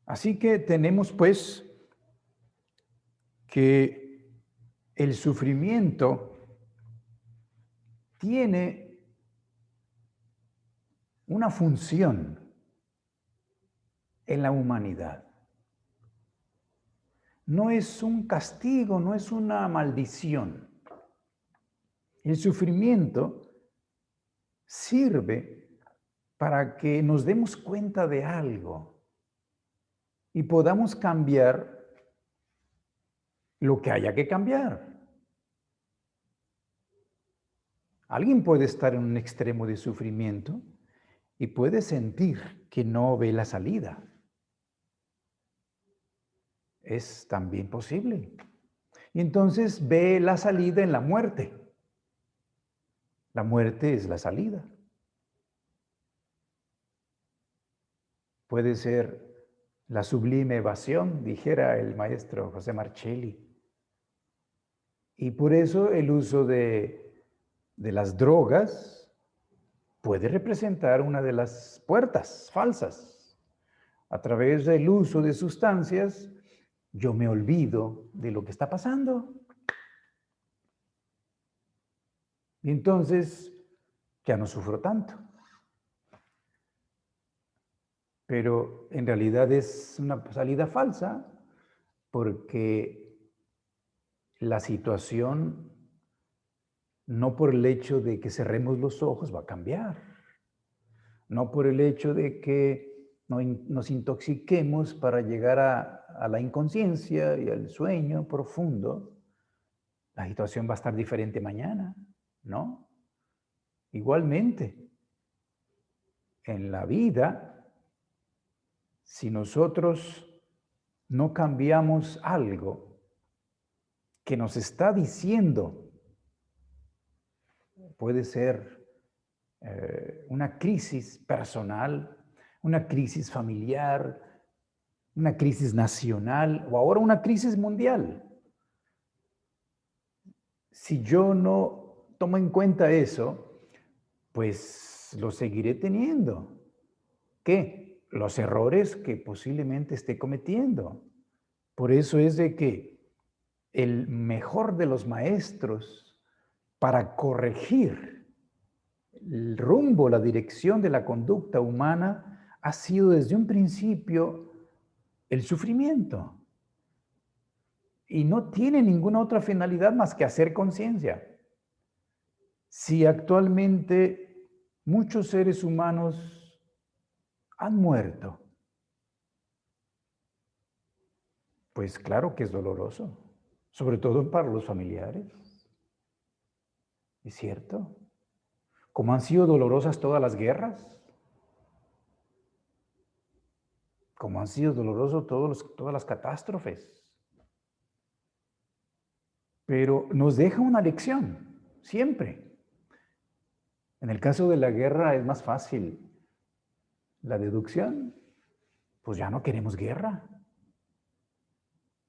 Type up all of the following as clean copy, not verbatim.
Así que tenemos pues que el sufrimiento tiene una función en la humanidad. No es un castigo, no es una maldición. El sufrimiento sirve para que nos demos cuenta de algo y podamos cambiar lo que haya que cambiar. Alguien puede estar en un extremo de sufrimiento y puede sentir que no ve la salida. Es también posible. Y entonces ve la salida en la muerte. La muerte es la salida. Puede ser la sublime evasión, dijera el maestro José Marcelli. Y por eso el uso de las drogas puede representar una de las puertas falsas. A través del uso de sustancias, yo me olvido de lo que está pasando. Y entonces ya no sufro tanto. Pero en realidad es una salida falsa porque la situación, no por el hecho de que cerremos los ojos, va a cambiar. No por el hecho de que nos intoxiquemos para llegar a la inconsciencia y al sueño profundo, la situación va a estar diferente mañana, ¿no? Igualmente, en la vida, si nosotros no cambiamos algo que nos está diciendo, puede ser una crisis personal, una crisis familiar, una crisis nacional o ahora una crisis mundial. Si yo no tomo en cuenta eso, pues lo seguiré teniendo. ¿Qué? Los errores que posiblemente esté cometiendo. Por eso es de que el mejor de los maestros para corregir el rumbo, la dirección de la conducta humana ha sido desde un principio el sufrimiento. Y no tiene ninguna otra finalidad más que hacer conciencia. Si actualmente muchos seres humanos han muerto, pues claro que es doloroso, sobre todo para los familiares. ¿Es cierto? Como han sido dolorosas todas las guerras, como han sido dolorosos todas las catástrofes. Pero nos deja una lección, siempre. En el caso de la guerra es más fácil la deducción, pues ya no queremos guerra.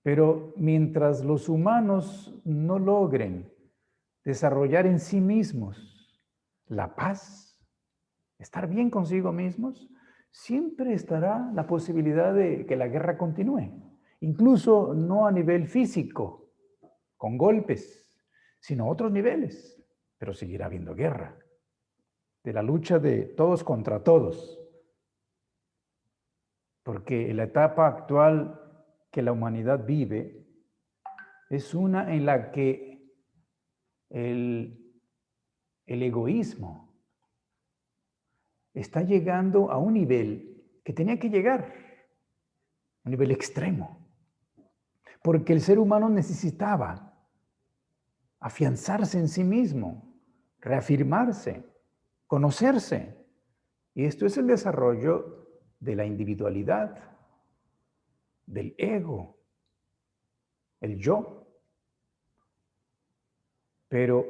Pero mientras los humanos no logren desarrollar en sí mismos la paz, estar bien consigo mismos, siempre estará la posibilidad de que la guerra continúe. Incluso no a nivel físico, con golpes, sino a otros niveles, pero seguirá habiendo guerra. De la lucha de todos contra todos. Porque la etapa actual que la humanidad vive es una en la que el egoísmo está llegando a un nivel que tenía que llegar, un nivel extremo, porque el ser humano necesitaba afianzarse en sí mismo, reafirmarse, conocerse. Y esto es el desarrollo de la individualidad, del ego, el yo. Pero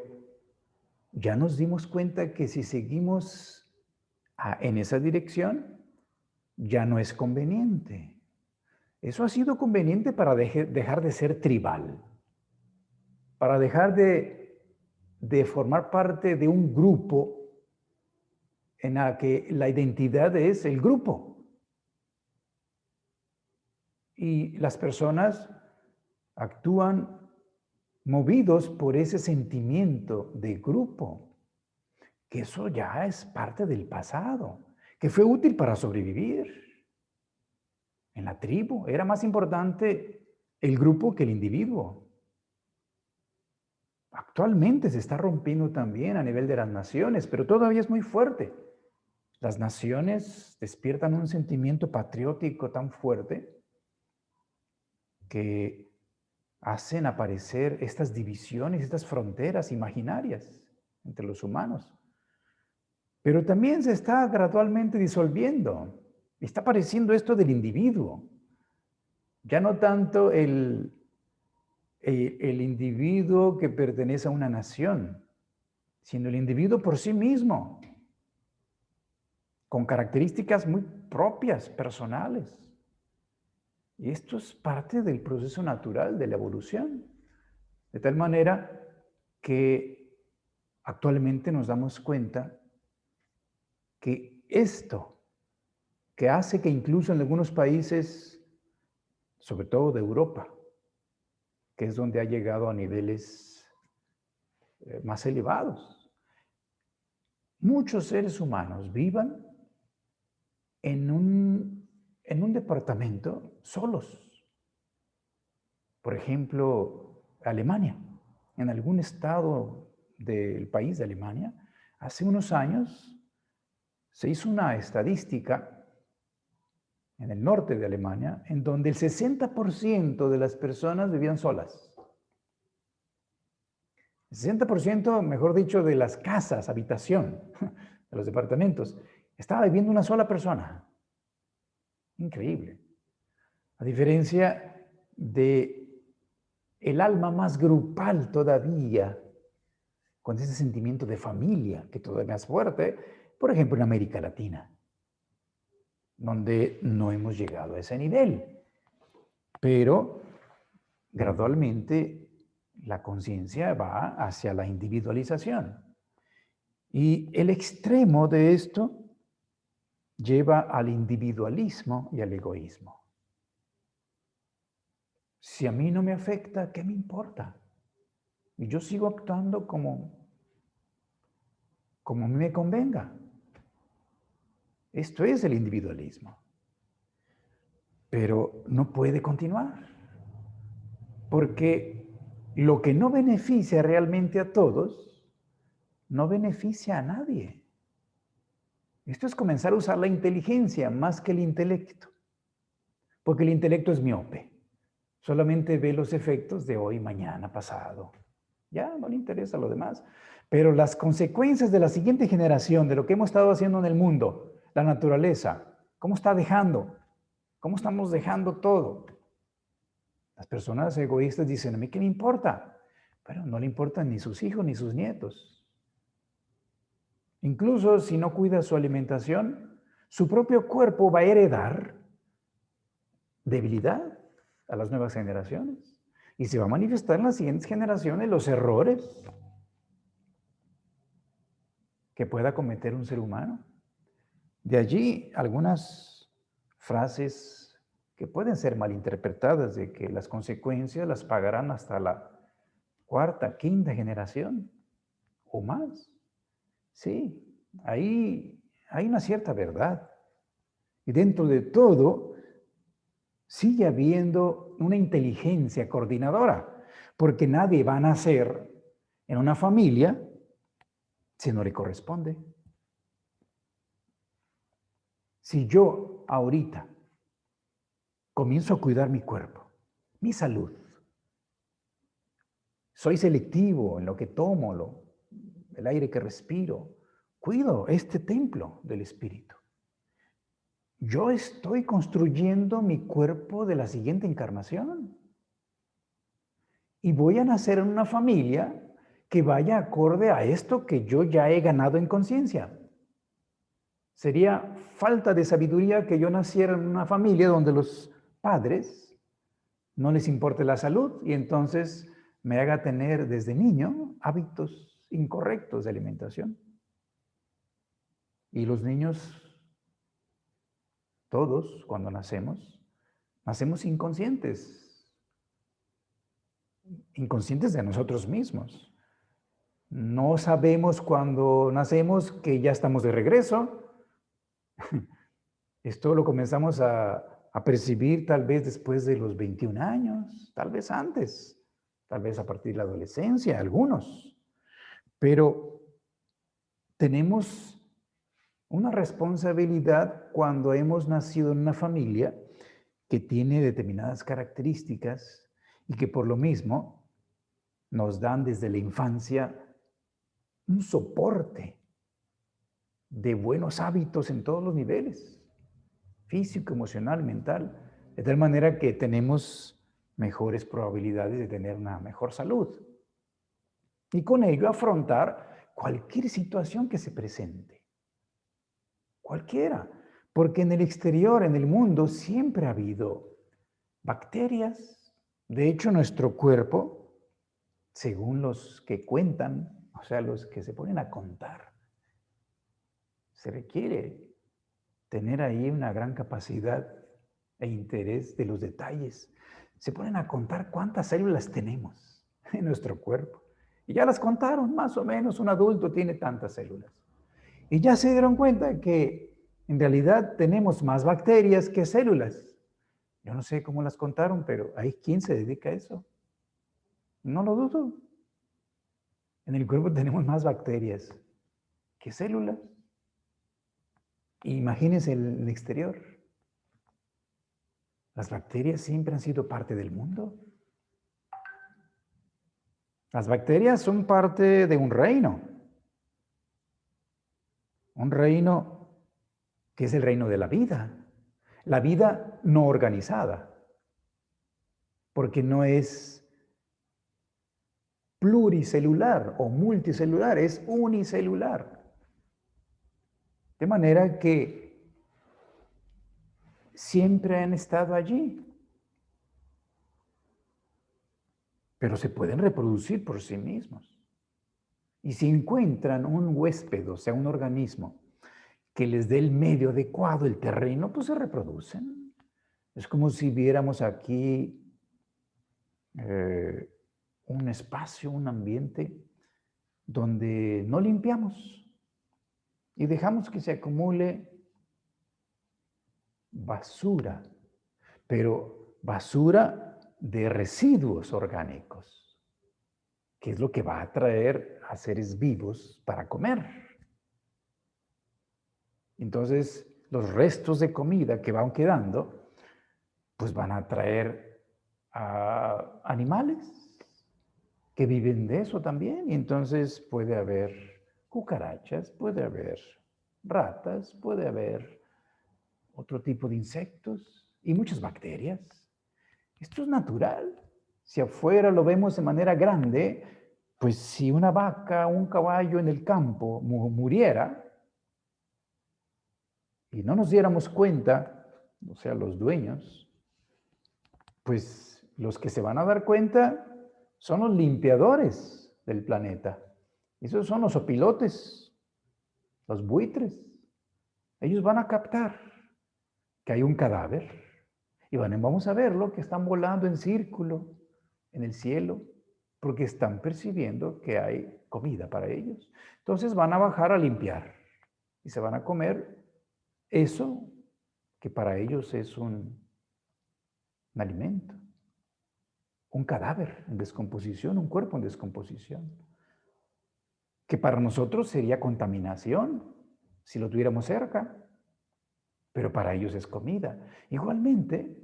ya nos dimos cuenta que si seguimos en esa dirección, ya no es conveniente. Eso ha sido conveniente para dejar de ser tribal, para dejar de formar parte de un grupo en la que la identidad es el grupo. Y las personas actúan movidos por ese sentimiento de grupo, que eso ya es parte del pasado, que fue útil para sobrevivir. En la tribu era más importante el grupo que el individuo. Actualmente se está rompiendo también a nivel de las naciones, pero todavía es muy fuerte. Las naciones despiertan un sentimiento patriótico tan fuerte que hacen aparecer estas divisiones, estas fronteras imaginarias entre los humanos. Pero también se está gradualmente disolviendo. Está apareciendo esto del individuo. Ya no tanto el individuo que pertenece a una nación, sino el individuo por sí mismo, con características muy propias, personales. Y esto es parte del proceso natural de la evolución. De tal manera que actualmente nos damos cuenta que esto, que hace que incluso en algunos países, sobre todo de Europa, que es donde ha llegado a niveles más elevados, muchos seres humanos vivan en un departamento solos. Por ejemplo, Alemania. En algún estado del país de Alemania, hace unos años se hizo una estadística en el norte de Alemania en donde el 60% de las personas vivían solas. El 60%, mejor dicho, de las casas, habitación, de los departamentos, estaba viviendo una sola persona. Increíble. A diferencia de el alma más grupal todavía, con ese sentimiento de familia que todavía es fuerte, por ejemplo, en América Latina, donde no hemos llegado a ese nivel. Pero gradualmente la conciencia va hacia la individualización. Y el extremo de esto lleva al individualismo y al egoísmo. Si a mí no me afecta, ¿qué me importa? Y yo sigo actuando como a mí me convenga. Esto es el individualismo. Pero no puede continuar. Porque lo que no beneficia realmente a todos, no beneficia a nadie. Esto es comenzar a usar la inteligencia más que el intelecto. Porque el intelecto es miope. Solamente ve los efectos de hoy, mañana, pasado. Ya no le interesa lo demás. Pero las consecuencias de la siguiente generación, de lo que hemos estado haciendo en el mundo, la naturaleza, cómo está dejando, cómo estamos dejando todo. Las personas egoístas dicen, ¿a mí qué me importa? Pero no le importan ni sus hijos ni sus nietos. Incluso si no cuida su alimentación, su propio cuerpo va a heredar debilidad a las nuevas generaciones. Y se va a manifestar en las siguientes generaciones los errores que pueda cometer un ser humano. De allí algunas frases que pueden ser malinterpretadas de que las consecuencias las pagarán hasta la cuarta, quinta generación o más. Sí, ahí hay una cierta verdad. Y dentro de todo, sigue habiendo una inteligencia coordinadora, porque nadie va a nacer en una familia si no le corresponde. Si yo ahorita comienzo a cuidar mi cuerpo, mi salud, soy selectivo en lo que tomo, el aire que respiro, cuido este templo del espíritu. Yo estoy construyendo mi cuerpo de la siguiente encarnación. Y voy a nacer en una familia que vaya acorde a esto que yo ya he ganado en conciencia. Sería falta de sabiduría que yo naciera en una familia donde los padres no les importe la salud y entonces me haga tener desde niño hábitos incorrectos de alimentación. Y los niños, todos, cuando nacemos, Nacemos inconscientes, inconscientes de nosotros mismos. No sabemos cuando nacemos que ya estamos de regreso. Esto lo comenzamos a percibir tal vez después de los 21 años, tal vez antes, tal vez a partir de la adolescencia, algunos. Pero tenemos una responsabilidad cuando hemos nacido en una familia que tiene determinadas características y que por lo mismo nos dan desde la infancia un soporte de buenos hábitos en todos los niveles, físico, emocional, mental, de tal manera que tenemos mejores probabilidades de tener una mejor salud y con ello afrontar cualquier situación que se presente, cualquiera, porque en el exterior, en el mundo, siempre ha habido bacterias. De hecho, nuestro cuerpo, según los que cuentan, o sea, los que se ponen a contar, se requiere tener ahí una gran capacidad e interés de los detalles. Se ponen a contar cuántas células tenemos en nuestro cuerpo. Y ya las contaron, más o menos, un adulto tiene tantas células. Y ya se dieron cuenta que en realidad tenemos más bacterias que células. Yo no sé cómo las contaron, pero hay quien se dedica a eso. No lo dudo. En el cuerpo tenemos más bacterias que células. Imagínense el exterior. Las bacterias siempre han sido parte del mundo. Las bacterias son parte de un reino que es el reino de la vida no organizada, porque no es pluricelular o multicelular, es unicelular. De manera que siempre han estado allí, pero se pueden reproducir por sí mismos. Y si encuentran un huésped, o sea, un organismo, que les dé el medio adecuado, el terreno, pues se reproducen. Es como si viéramos aquí un espacio, un ambiente donde no limpiamos y dejamos que se acumule basura, pero basura de residuos orgánicos, que es lo que va a atraer a seres vivos para comer. Entonces, los restos de comida que van quedando, pues van a atraer a animales que viven de eso también. Y entonces puede haber cucarachas, puede haber ratas, puede haber otro tipo de insectos y muchas bacterias. Esto es natural. Si afuera lo vemos de manera grande, pues si una vaca o un caballo en el campo muriera y no nos diéramos cuenta, o sea, los dueños, pues los que se van a dar cuenta son los limpiadores del planeta. Esos son los opilotes, los buitres. Ellos van a captar que hay un cadáver y vamos a verlo que están volando en círculo en el cielo porque están percibiendo que hay comida para ellos. Entonces van a bajar a limpiar y se van a comer eso que para ellos es un alimento, un cadáver en descomposición, un cuerpo en descomposición, que para nosotros sería contaminación si lo tuviéramos cerca, pero para ellos es comida. Igualmente,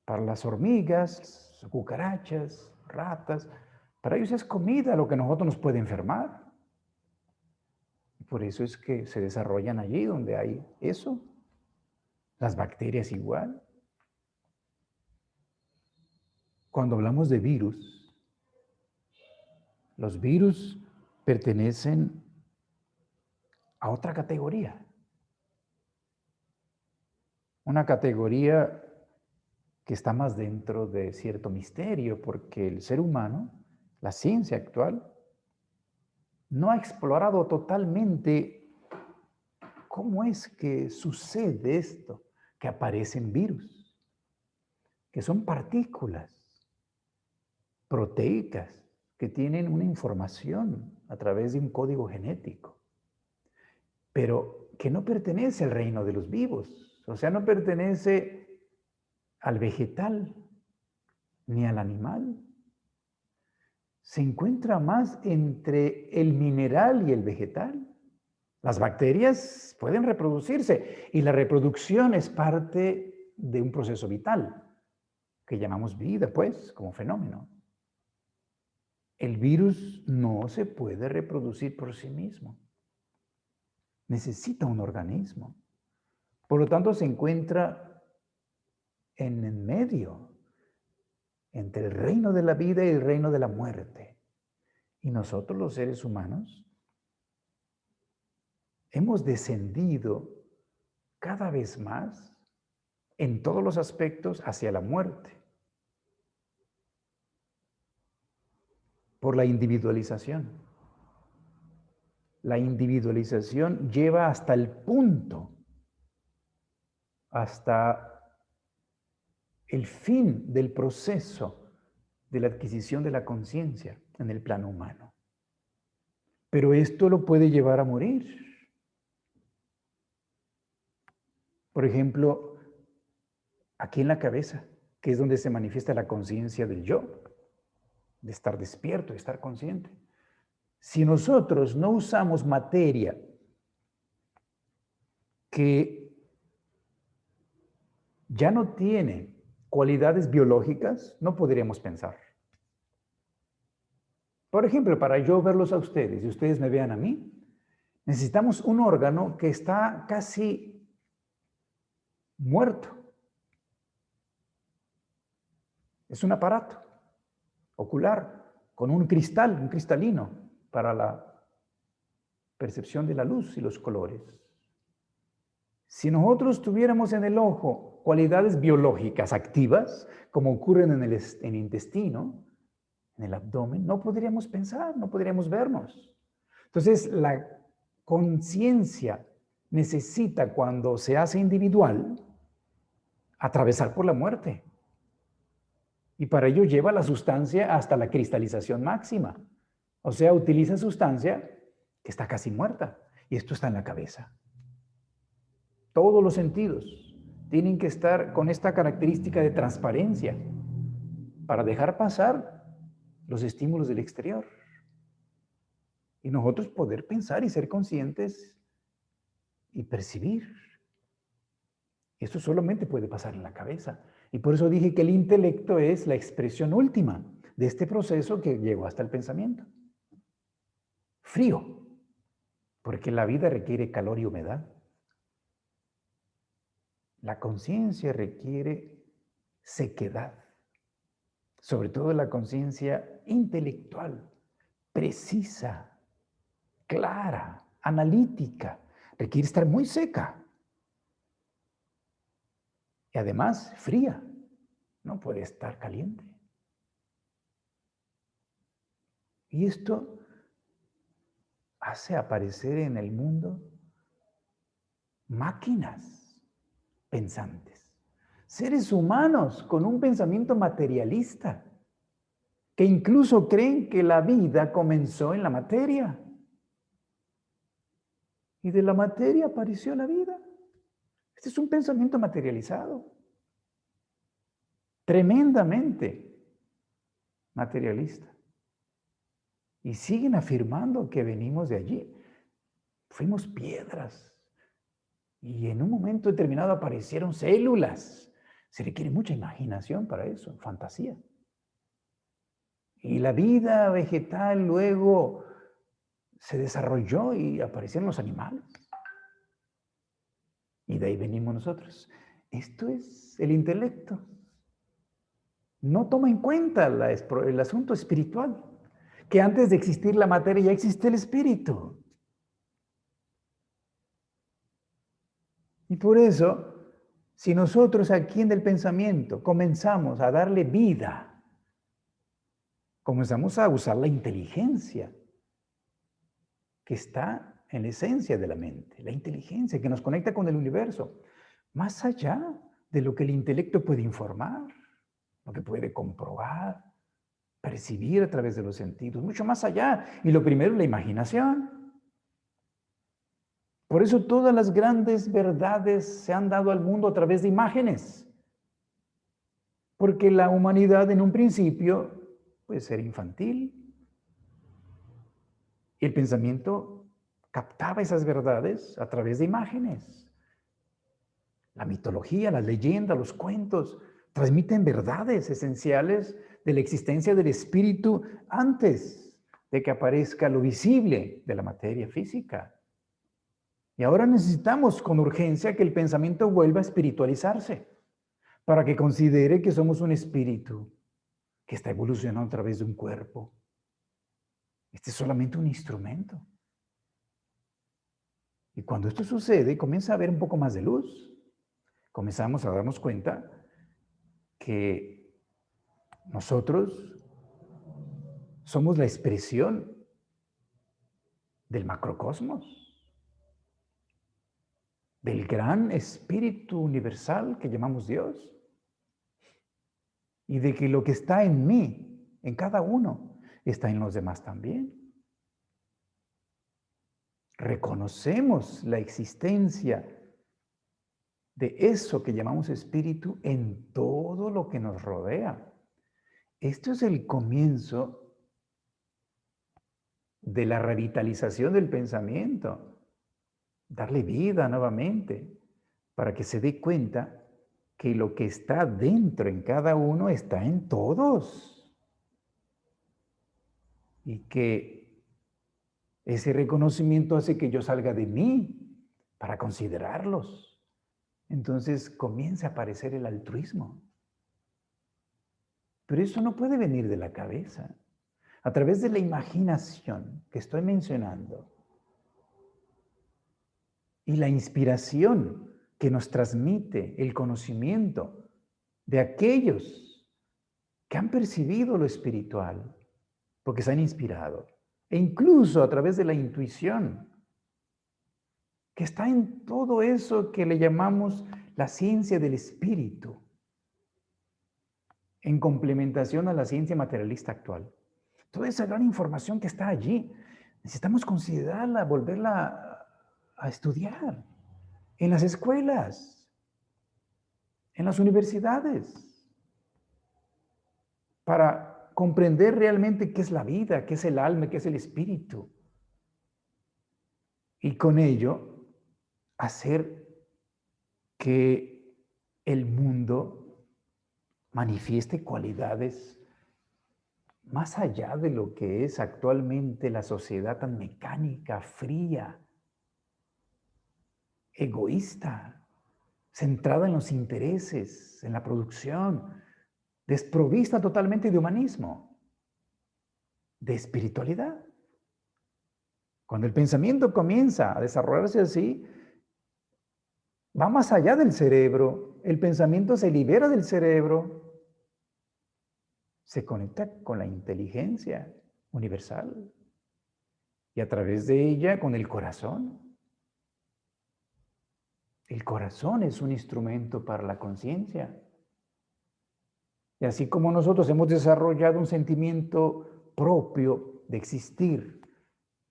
para las hormigas, cucarachas, ratas, para ellos es comida lo que a nosotros nos puede enfermar. Por eso es que se desarrollan allí donde hay eso. Las bacterias igual. Cuando hablamos de virus, los virus pertenecen a otra categoría. Una categoría que está más dentro de cierto misterio, porque el ser humano, la ciencia actual, no ha explorado totalmente cómo es que sucede esto, que aparecen virus. que son partículas proteicas que tienen una información a través de un código genético, pero que no pertenece al reino de los vivos, o sea, no pertenece al vegetal ni al animal. Se encuentra más entre el mineral y el vegetal. Las bacterias pueden reproducirse y la reproducción es parte de un proceso vital que llamamos vida, pues, como fenómeno. El virus no se puede reproducir por sí mismo. Necesita un organismo. Por lo tanto, se encuentra en el medio, entre el reino de la vida y el reino de la muerte. Y nosotros, los seres humanos, hemos descendido cada vez más en todos los aspectos hacia la muerte. Por la individualización. La individualización lleva hasta el punto, hasta el fin del proceso de la adquisición de la conciencia en el plano humano. Pero esto lo puede llevar a morir. Por ejemplo, aquí en la cabeza, que es donde se manifiesta la conciencia del yo, de estar despierto, de estar consciente. Si nosotros no usamos materia que ya no tiene cualidades biológicas, no podríamos pensar. Por ejemplo, para yo verlos a ustedes y ustedes me vean a mí, necesitamos un órgano que está casi muerto. Es un aparato ocular con un cristal, un cristalino, para la percepción de la luz y los colores. Si nosotros tuviéramos en el ojo cualidades biológicas activas, como ocurren en el intestino, en el abdomen, no podríamos pensar, no podríamos vernos. Entonces, la conciencia necesita, cuando se hace individual, atravesar por la muerte. Y para ello lleva la sustancia hasta la cristalización máxima. O sea, utiliza sustancia que está casi muerta. Y esto está en la cabeza. Todos los sentidos tienen que estar con esta característica de transparencia para dejar pasar los estímulos del exterior. Y nosotros poder pensar y ser conscientes y percibir. Esto solamente puede pasar en la cabeza. Y por eso dije que el intelecto es la expresión última de este proceso que llegó hasta el pensamiento. Frío, porque la vida requiere calor y humedad. La conciencia requiere sequedad, sobre todo la conciencia intelectual, precisa, clara, analítica, requiere estar muy seca. Y además fría, no puede estar caliente. Y esto hace aparecer en el mundo máquinas pensantes, seres humanos con un pensamiento materialista, que incluso creen que la vida comenzó en la materia. Y de la materia apareció la vida. Este es un pensamiento materializado, tremendamente materialista. Y siguen afirmando que venimos de allí. Fuimos piedras. Y en un momento determinado aparecieron células. Se requiere mucha imaginación para eso, fantasía. Y la vida vegetal luego se desarrolló y aparecieron los animales. Y de ahí venimos nosotros. Esto es el intelecto. No toma en cuenta el asunto espiritual, que antes de existir la materia ya existe el espíritu. Y por eso, si nosotros aquí en el pensamiento comenzamos a darle vida, comenzamos a usar la inteligencia que está en la esencia de la mente, la inteligencia que nos conecta con el universo, más allá de lo que el intelecto puede informar. lo que puede comprobar, percibir a través de los sentidos, mucho más allá. Y lo primero es la imaginación. Por eso todas las grandes verdades se han dado al mundo a través de imágenes. Porque la humanidad en un principio puede ser infantil. Y el pensamiento captaba esas verdades a través de imágenes. La mitología, las leyendas, los cuentos transmiten verdades esenciales de la existencia del espíritu antes de que aparezca lo visible de la materia física. Y ahora necesitamos con urgencia que el pensamiento vuelva a espiritualizarse para que considere que somos un espíritu que está evolucionando a través de un cuerpo. Este es solamente un instrumento. Y cuando esto sucede, comienza a haber un poco más de luz. Comenzamos a darnos cuenta que nosotros somos la expresión del macrocosmos, del gran espíritu universal que llamamos Dios, y de que lo que está en mí, en cada uno, está en los demás también. Reconocemos la existencia de eso que llamamos espíritu en todo lo que nos rodea. Esto es el comienzo de la revitalización del pensamiento, darle vida nuevamente, para que se dé cuenta que lo que está dentro en cada uno está en todos. Y que ese reconocimiento hace que yo salga de mí para considerarlos. Entonces comienza a aparecer el altruismo. Pero eso no puede venir de la cabeza. A través de la imaginación que estoy mencionando y la inspiración que nos transmite el conocimiento de aquellos que han percibido lo espiritual, porque se han inspirado, e incluso a través de la intuición, que está en todo eso que le llamamos la ciencia del espíritu, en complementación a la ciencia materialista actual. Toda esa gran información que está allí, necesitamos considerarla, volverla a estudiar en las escuelas, en las universidades, para comprender realmente qué es la vida, qué es el alma, qué es el espíritu. Y con ello, hacer que el mundo manifieste cualidades más allá de lo que es actualmente la sociedad tan mecánica, fría, egoísta, centrada en los intereses, en la producción, desprovista totalmente de humanismo, de espiritualidad. Cuando el pensamiento comienza a desarrollarse así, va más allá del cerebro, el pensamiento se libera del cerebro, se conecta con la inteligencia universal y a través de ella con el corazón. El corazón es un instrumento para la conciencia. Y así como nosotros hemos desarrollado un sentimiento propio de existir,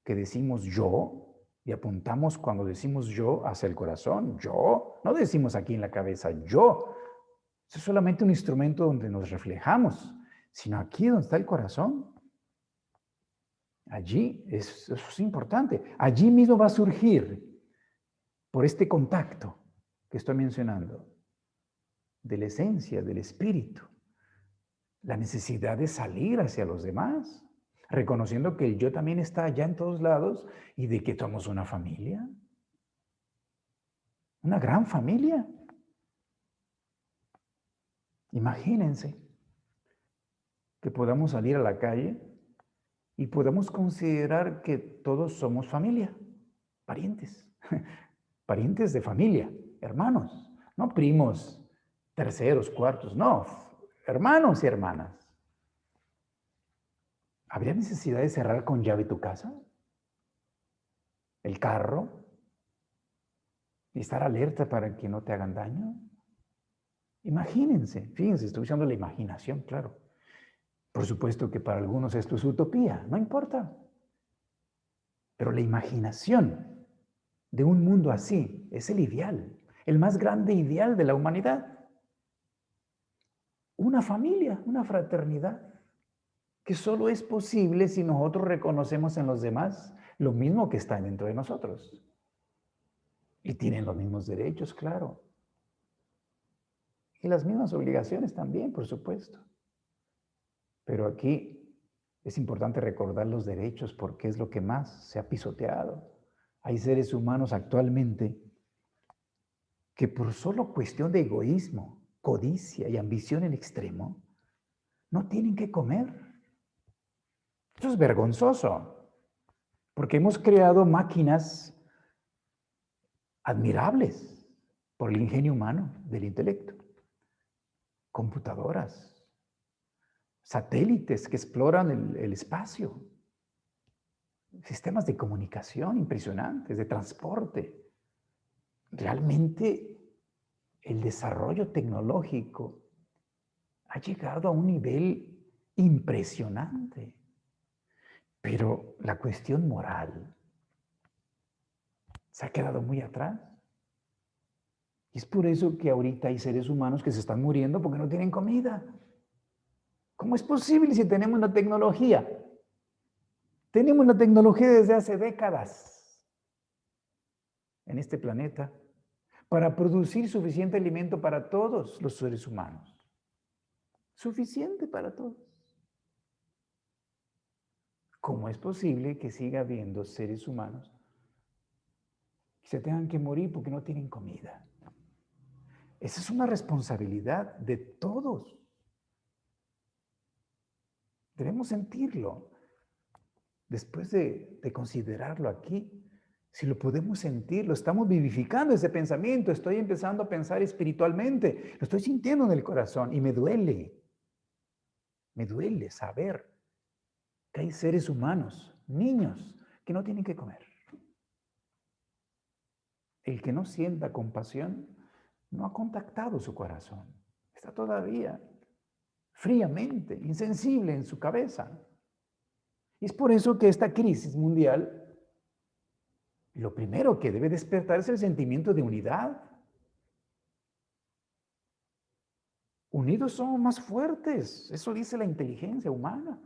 que decimos yo, y apuntamos cuando decimos yo hacia el corazón, yo, no decimos aquí en la cabeza yo. Eso es solamente un instrumento donde nos reflejamos, sino aquí donde está el corazón. Allí, eso es importante. Allí mismo va a surgir, por este contacto que estoy mencionando, de la esencia, del espíritu, la necesidad de salir hacia los demás, reconociendo que el yo también está allá en todos lados y de que somos una familia, una gran familia. Imagínense que podamos salir a la calle y podamos considerar que todos somos familia, parientes, parientes de familia, hermanos, no primos, terceros, cuartos, no, hermanos y hermanas. ¿Habría necesidad de cerrar con llave tu casa? ¿El carro? ¿Y estar alerta para que no te hagan daño? Imagínense, fíjense, estoy usando la imaginación, claro. Por supuesto que para algunos esto es utopía, no importa. Pero la imaginación de un mundo así es el ideal, el más grande ideal de la humanidad. Una familia, una fraternidad, que solo es posible si nosotros reconocemos en los demás lo mismo que está dentro de nosotros. Y tienen los mismos derechos, claro. Y las mismas obligaciones también, por supuesto. Pero aquí es importante recordar los derechos porque es lo que más se ha pisoteado. Hay seres humanos actualmente que por solo cuestión de egoísmo, codicia y ambición en extremo, no tienen que comer. Esto es vergonzoso, porque hemos creado máquinas admirables por el ingenio humano, del intelecto. Computadoras, satélites que exploran el espacio, sistemas de comunicación impresionantes, de transporte. Realmente el desarrollo tecnológico ha llegado a un nivel impresionante, pero la cuestión moral se ha quedado muy atrás. Y es por eso que ahorita hay seres humanos que se están muriendo porque no tienen comida. ¿Cómo es posible si tenemos la tecnología? Tenemos la tecnología desde hace décadas en este planeta para producir suficiente alimento para todos los seres humanos. Suficiente para todos. ¿Cómo es posible que siga habiendo seres humanos que se tengan que morir porque no tienen comida? Esa es una responsabilidad de todos. Debemos sentirlo. Después de considerarlo aquí, si lo podemos sentir, lo estamos vivificando ese pensamiento, estoy empezando a pensar espiritualmente, lo estoy sintiendo en el corazón y me duele saber que hay seres humanos, niños, que no tienen que comer. El que no sienta compasión no ha contactado su corazón, está todavía fríamente, insensible en su cabeza. Y es por eso que esta crisis mundial, lo primero que debe despertar es el sentimiento de unidad. Unidos somos más fuertes, eso dice la inteligencia humana,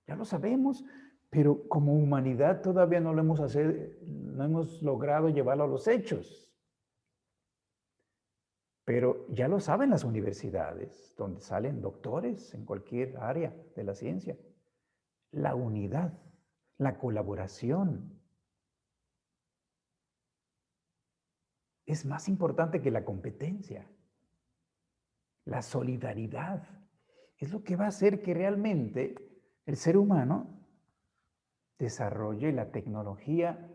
ya lo sabemos, pero como humanidad todavía no no hemos logrado llevarlo a los hechos. Pero ya lo saben las universidades, donde salen doctores en cualquier área de la ciencia. La unidad, la colaboración es más importante que la competencia. La solidaridad es lo que va a hacer que realmente el ser humano desarrolle la tecnología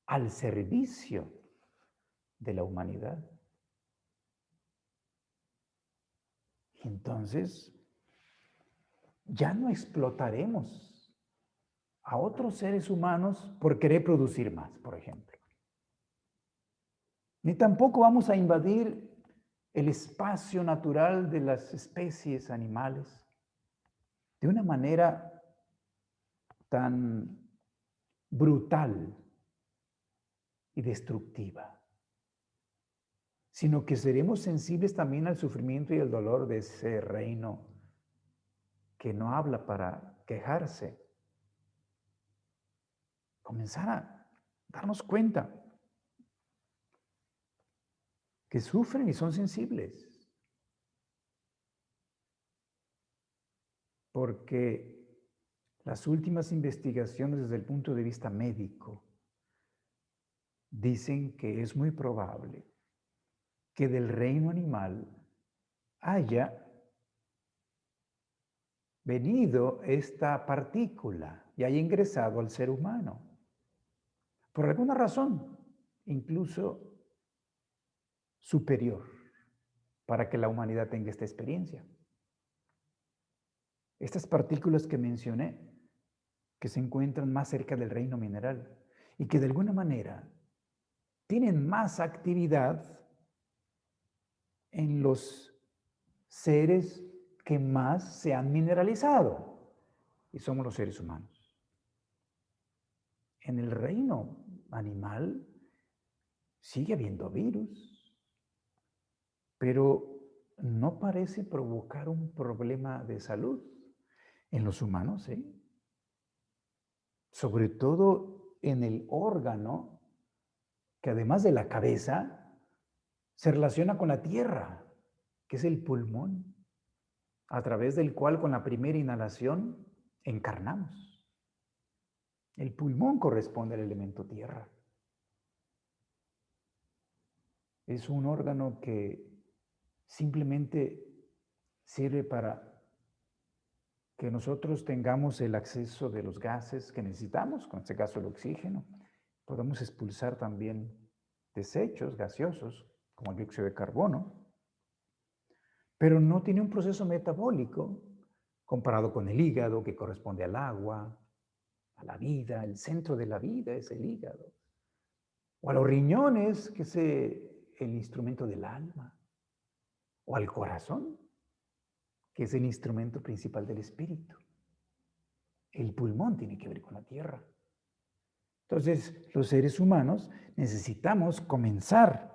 al servicio de la humanidad. Y entonces ya no explotaremos a otros seres humanos por querer producir más, por ejemplo. Ni tampoco vamos a invadir el espacio natural de las especies animales de una manera tan brutal y destructiva, sino que seremos sensibles también al sufrimiento y al dolor de ese reino que no habla para quejarse. Comenzar a darnos cuenta que sufren y son sensibles, porque las últimas investigaciones desde el punto de vista médico dicen que es muy probable que del reino animal haya venido esta partícula y haya ingresado al ser humano. Por alguna razón, incluso superior, para que la humanidad tenga esta experiencia. Estas partículas que mencioné, que se encuentran más cerca del reino mineral y que de alguna manera tienen más actividad en los seres que más se han mineralizado, y somos los seres humanos. En el reino animal sigue habiendo virus, pero no parece provocar un problema de salud. En los humanos, ¿sí? Sobre todo en el órgano que además de la cabeza se relaciona con la tierra, que es el pulmón, a través del cual con la primera inhalación encarnamos. El pulmón corresponde al elemento tierra. Es un órgano que simplemente sirve para que nosotros tengamos el acceso de los gases que necesitamos, en este caso el oxígeno. Podemos expulsar también desechos gaseosos, como el dióxido de carbono, pero no tiene un proceso metabólico comparado con el hígado, que corresponde al agua, a la vida. El centro de la vida es el hígado. O a los riñones, que es el instrumento del alma. O al corazón, que es el instrumento principal del espíritu. El pulmón tiene que ver con la tierra. Entonces, los seres humanos necesitamos comenzar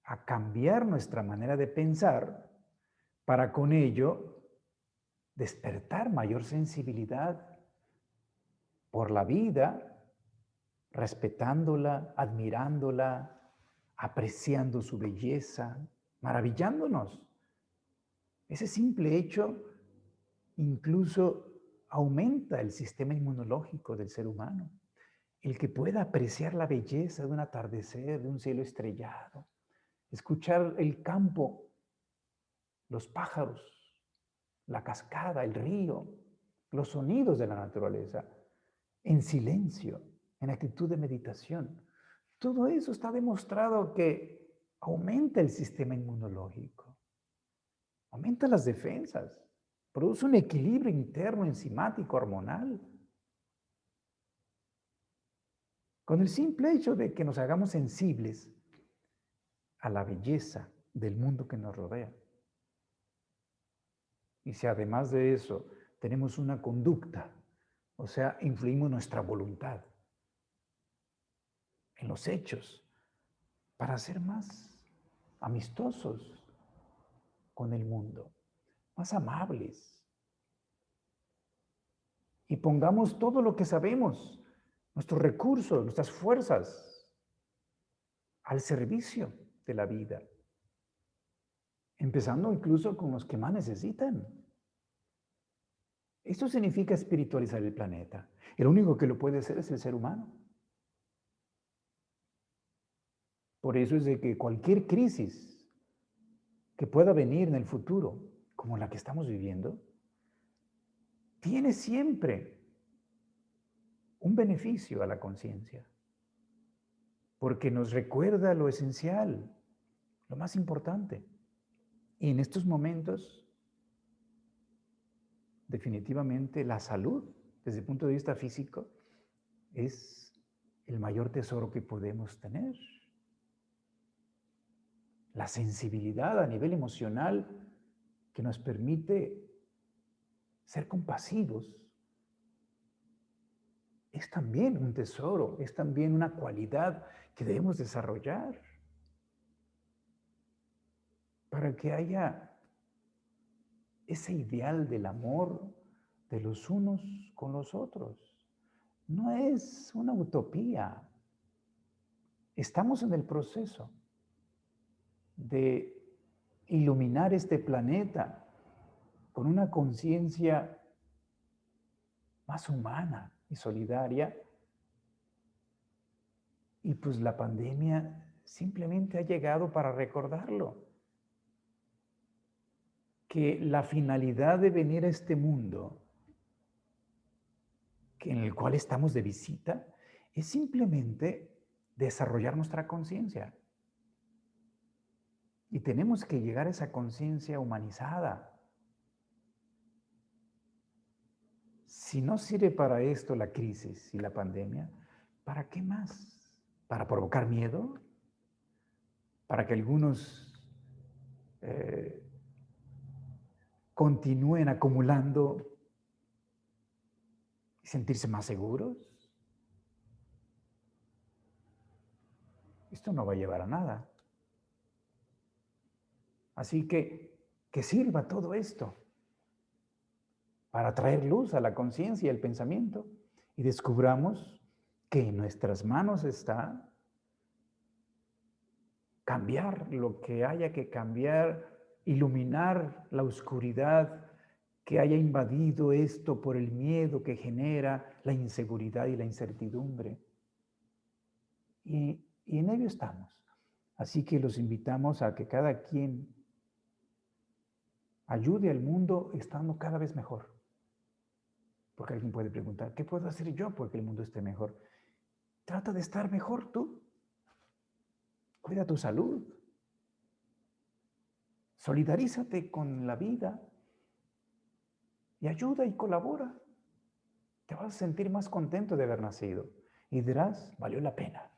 a cambiar nuestra manera de pensar para con ello despertar mayor sensibilidad por la vida, respetándola, admirándola, apreciando su belleza, maravillándonos. Ese simple hecho incluso aumenta el sistema inmunológico del ser humano. El que pueda apreciar la belleza de un atardecer, de un cielo estrellado, escuchar el campo, los pájaros, la cascada, el río, los sonidos de la naturaleza, en silencio, en actitud de meditación. Todo eso está demostrado que aumenta el sistema inmunológico, aumenta las defensas, produce un equilibrio interno, enzimático, hormonal. Con el simple hecho de que nos hagamos sensibles a la belleza del mundo que nos rodea. Y si además de eso tenemos una conducta, o sea, influimos nuestra voluntad en los hechos para ser más amistosos con el mundo, más amables. Y pongamos todo lo que sabemos, nuestros recursos, nuestras fuerzas, al servicio de la vida. Empezando incluso con los que más necesitan. Esto significa espiritualizar el planeta. El único que lo puede hacer es el ser humano. Por eso es de que cualquier crisis que pueda venir en el futuro, como la que estamos viviendo, tiene siempre un beneficio a la conciencia, porque nos recuerda lo esencial, lo más importante. Y en estos momentos, definitivamente la salud, desde el punto de vista físico, es el mayor tesoro que podemos tener. La sensibilidad a nivel emocional que nos permite ser compasivos es también un tesoro, es también una cualidad que debemos desarrollar para que haya ese ideal del amor de los unos con los otros. No es una utopía. Estamos en el proceso de iluminar este planeta con una conciencia más humana y solidaria. Y pues la pandemia simplemente ha llegado para recordarlo. Que la finalidad de venir a este mundo, en el cual estamos de visita, es simplemente desarrollar nuestra conciencia. Y tenemos que llegar a esa conciencia humanizada. Si no sirve para esto la crisis y la pandemia, ¿para qué más? ¿Para provocar miedo? ¿Para que algunos eh, continúen acumulando y sentirse más seguros. Esto no va a llevar a nada. Así que sirva todo esto para traer luz a la conciencia y al pensamiento y descubramos que en nuestras manos está cambiar lo que haya que cambiar, iluminar la oscuridad que haya invadido esto por el miedo que genera la inseguridad y la incertidumbre. Y en ello estamos. Así que los invitamos a que cada quien ayude al mundo estando cada vez mejor. Porque alguien puede preguntar, ¿qué puedo hacer yo porque el mundo esté mejor? Trata de estar mejor tú. Cuida tu salud. Solidarízate con la vida y ayuda y colabora. Te vas a sentir más contento de haber nacido y dirás, valió la pena.